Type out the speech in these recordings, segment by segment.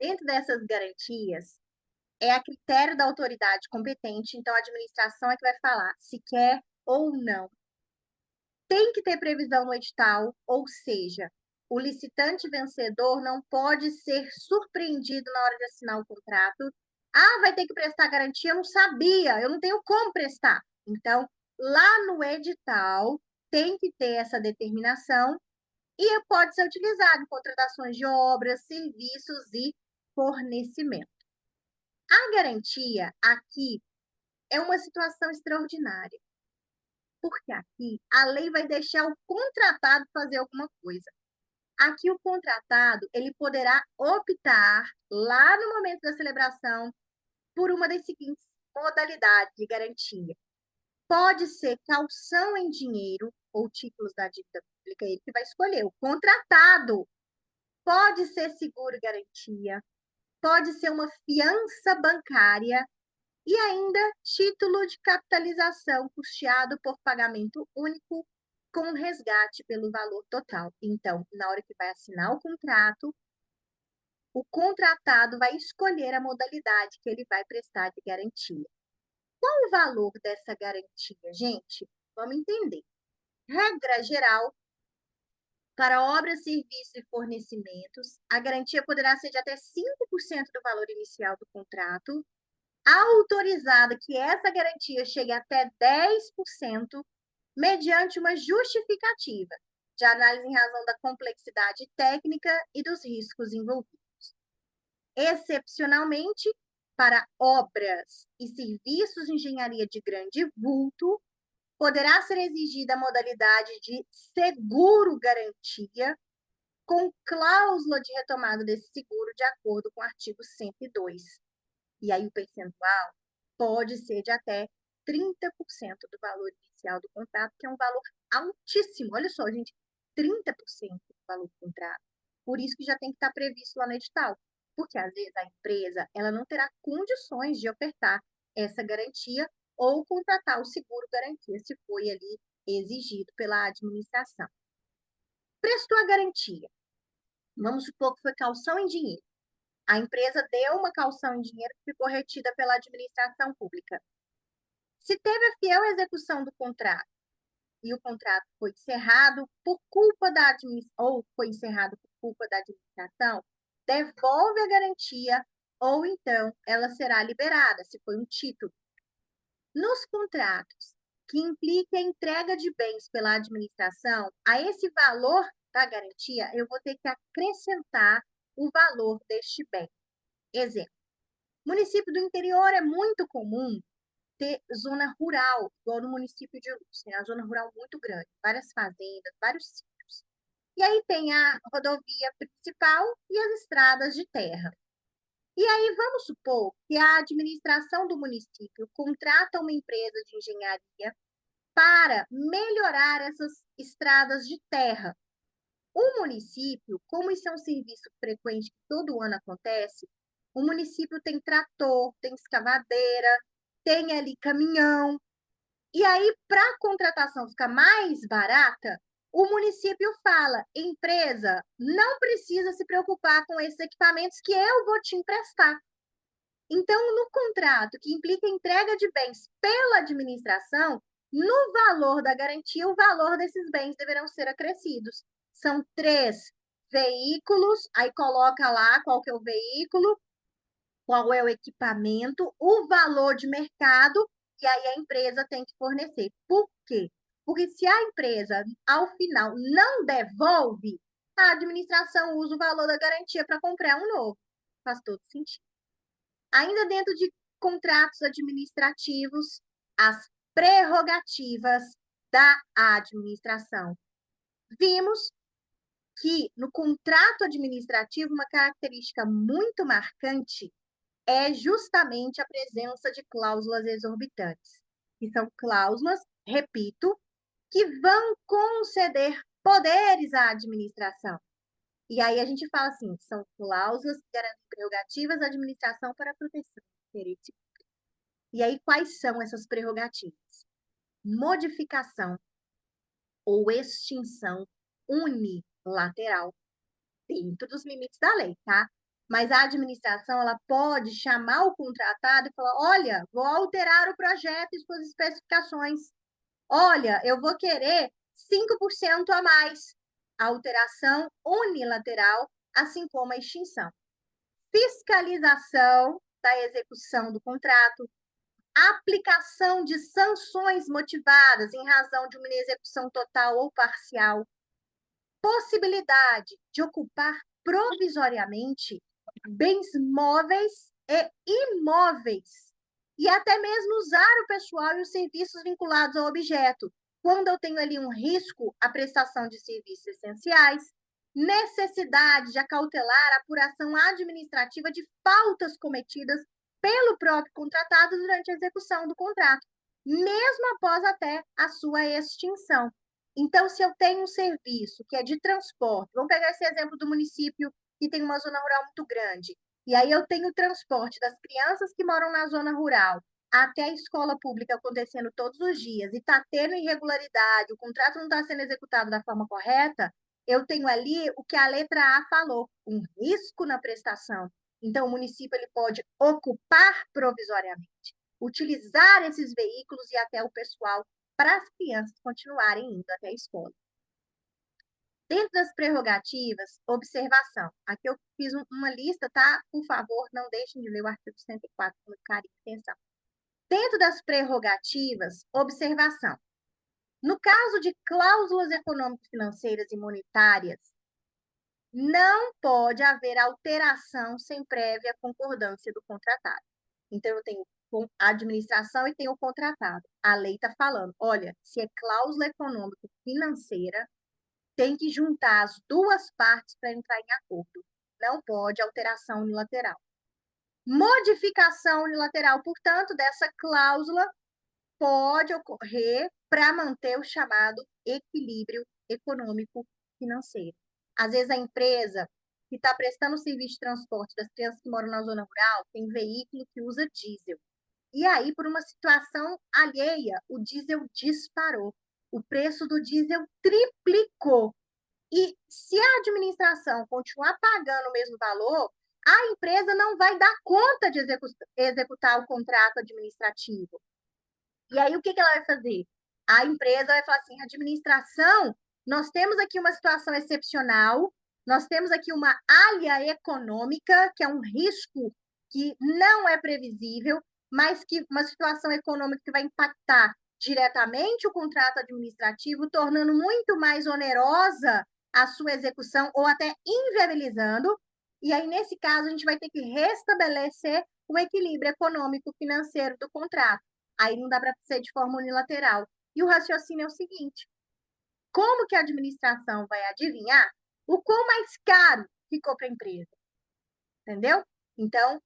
Dentro dessas garantias, é a critério da autoridade competente, então a administração é que vai falar se quer ou não. Tem que ter previsão no edital, ou seja, o licitante vencedor não pode ser surpreendido na hora de assinar o contrato. Ah, vai ter que prestar garantia? Eu não sabia, eu não tenho como prestar. Então, lá no edital, tem que ter essa determinação e pode ser utilizado em contratações de obras, serviços e fornecimento. A garantia aqui é uma situação extraordinária, porque aqui a lei vai deixar o contratado fazer alguma coisa. Aqui o contratado, ele poderá optar, lá no momento da celebração, por uma das seguintes modalidades de garantia. Pode ser caução em dinheiro ou títulos da dívida pública, ele que vai escolher, o contratado. Pode ser seguro-garantia, pode ser uma fiança bancária e ainda título de capitalização custeado por pagamento único com resgate pelo valor total. Então, na hora que vai assinar o contratado vai escolher a modalidade que ele vai prestar de garantia. Qual o valor dessa garantia, gente? Vamos entender. Regra geral, para obras, serviços e fornecimentos, a garantia poderá ser de até 5% do valor inicial do contrato, autorizada que essa garantia chegue até 10%, mediante uma justificativa de análise em razão da complexidade técnica e dos riscos envolvidos. Excepcionalmente, para obras e serviços de engenharia de grande vulto, poderá ser exigida a modalidade de seguro-garantia, com cláusula de retomada desse seguro de acordo com o artigo 102. E aí o percentual pode ser de até 30% do valor inicial do contrato, que é um valor altíssimo. Olha só, gente, 30% do valor do contrato. Por isso que já tem que estar previsto lá no edital. Porque às vezes a empresa ela não terá condições de ofertar essa garantia ou contratar o seguro garantia, se foi ali exigido pela administração. Prestou a garantia. Vamos supor que foi caução em dinheiro. A empresa deu uma caução em dinheiro que ficou retida pela administração pública. Se teve a fiel execução do contrato e o contrato foi encerrado por culpa da administração, ou foi encerrado por culpa da administração, devolve a garantia ou então ela será liberada, se foi um título. Nos contratos que impliquem a entrega de bens pela administração, a esse valor da garantia, eu vou ter que acrescentar o valor deste bem. Exemplo, município do interior é muito comum ter zona rural, igual no município de Luz, tem a zona rural muito grande, várias fazendas, vários sítios. E aí tem a rodovia principal e as estradas de terra. E aí vamos supor que a administração do município contrata uma empresa de engenharia para melhorar essas estradas de terra. O município, como isso é um serviço frequente que todo ano acontece, o município tem trator, tem escavadeira, tem ali caminhão. E aí, para a contratação ficar mais barata, o município fala: empresa, não precisa se preocupar com esses equipamentos que eu vou te emprestar. Então, no contrato que implica entrega de bens pela administração, no valor da garantia, o valor desses bens deverão ser acrescidos. São 3 veículos, aí coloca lá qual que é o veículo, qual é o equipamento, o valor de mercado, e aí a empresa tem que fornecer. Por quê? Porque se a empresa, ao final, não devolve, a administração usa o valor da garantia para comprar um novo. Faz todo sentido. Ainda dentro de contratos administrativos, as prerrogativas da administração. Vimos que no contrato administrativo, uma característica muito marcante é justamente a presença de cláusulas exorbitantes, que são cláusulas, repito, que vão conceder poderes à administração. E aí a gente fala assim, são cláusulas que garantem prerrogativas da administração para a proteção do interesse. E aí quais são essas prerrogativas? Modificação ou extinção unilateral dentro dos limites da lei, tá? Mas a administração, ela pode chamar o contratado e falar: olha, vou alterar o projeto e suas especificações. Olha, eu vou querer 5% a mais. A alteração unilateral, assim como a extinção. Fiscalização da execução do contrato, aplicação de sanções motivadas em razão de uma inexecução total ou parcial, possibilidade de ocupar provisoriamente bens móveis e imóveis, e até mesmo usar o pessoal e os serviços vinculados ao objeto, quando eu tenho ali um risco à prestação de serviços essenciais, necessidade de acautelar a apuração administrativa de faltas cometidas pelo próprio contratado durante a execução do contrato, mesmo após até a sua extinção. Então, se eu tenho um serviço que é de transporte, vamos pegar esse exemplo do município que tem uma zona rural muito grande, e aí eu tenho o transporte das crianças que moram na zona rural até a escola pública acontecendo todos os dias e está tendo irregularidade, o contrato não está sendo executado da forma correta, eu tenho ali o que a letra A falou, um risco na prestação. Então, o município ele pode ocupar provisoriamente, utilizar esses veículos e até o pessoal para as crianças continuarem indo até a escola. Dentro das prerrogativas, observação. Aqui eu fiz uma lista, tá? Por favor, não deixem de ler o artigo 104 com carinho e atenção. Dentro das prerrogativas, observação. No caso de cláusulas econômico-financeiras e monetárias, não pode haver alteração sem prévia concordância do contratado. Então, eu tenho a administração e tenho o contratado. A lei está falando, olha, se é cláusula econômico-financeira, tem que juntar as duas partes para entrar em acordo. Não pode alteração unilateral. Modificação unilateral, portanto, dessa cláusula pode ocorrer para manter o chamado equilíbrio econômico-financeiro. Às vezes, a empresa que está prestando o serviço de transporte das crianças que moram na zona rural tem veículo que usa diesel. E aí, por uma situação alheia, o diesel disparou. O preço do diesel triplicou. E se a administração continuar pagando o mesmo valor, a empresa não vai dar conta de executar o contrato administrativo. E aí, o que ela vai fazer? A empresa vai falar assim, administração, nós temos aqui uma situação excepcional, nós temos aqui uma alha econômica, que é um risco que não é previsível, mas que uma situação econômica que vai impactar diretamente o contrato administrativo, tornando muito mais onerosa a sua execução ou até inviabilizando. E aí, nesse caso, a gente vai ter que restabelecer o equilíbrio econômico-financeiro do contrato. Aí não dá para ser de forma unilateral. E o raciocínio é o seguinte: como que a administração vai adivinhar o quão mais caro ficou para a empresa? Entendeu? Então,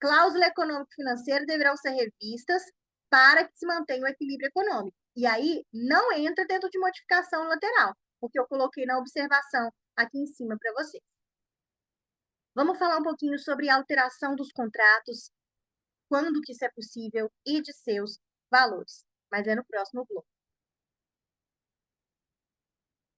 cláusula econômico-financeira deverão ser revistas para que se mantenha o equilíbrio econômico. E aí não entra dentro de modificação lateral, o que eu coloquei na observação aqui em cima para vocês. Vamos falar um pouquinho sobre a alteração dos contratos, quando que isso é possível e de seus valores, mas é no próximo bloco.